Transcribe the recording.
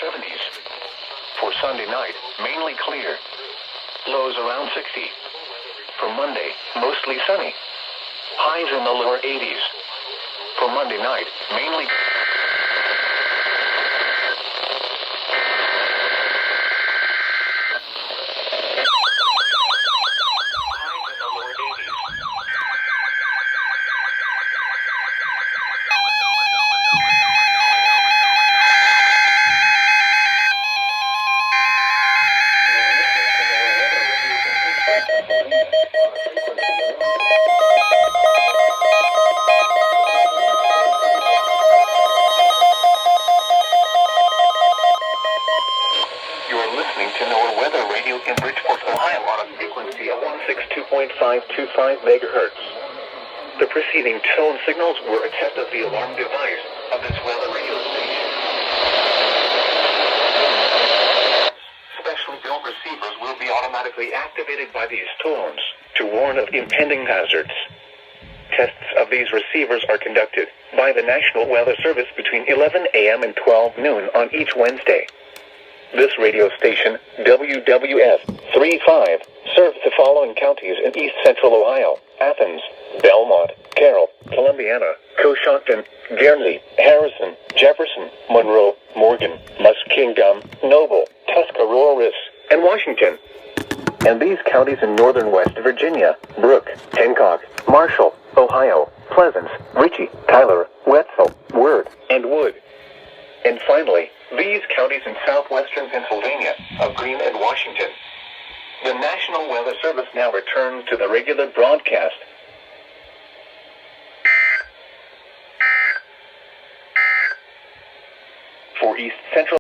70s. For Sunday night, mainly clear. Lows around 60. For Monday, mostly sunny. Highs in the lower 80s. For Monday night, mainly in Bridgeport, Ohio on a frequency of 162.525 megahertz. The preceding tone signals were a test of the alarm device of this weather radio station. Specially built receivers will be automatically activated by these tones to warn of impending hazards. Tests of these receivers are conducted by the National Weather Service between 11 a.m. and 12 noon on each Wednesday. This radio station, WWF 35, serves the following counties in east central Ohio: Athens, Belmont, Carroll, Columbiana, Coshocton, Guernsey, Harrison, Jefferson, Monroe, Morgan, Muskingum, Noble, Tuscarawas, and Washington. And these counties in northern West Virginia: Brooke, Hancock, Marshall, Ohio, Pleasants, Ritchie, Tyler, Wetzel, Word, and Wood. And finally, these counties in southwestern Pennsylvania of Greene and Washington. The National Weather Service now returns to the regular broadcast. For East Central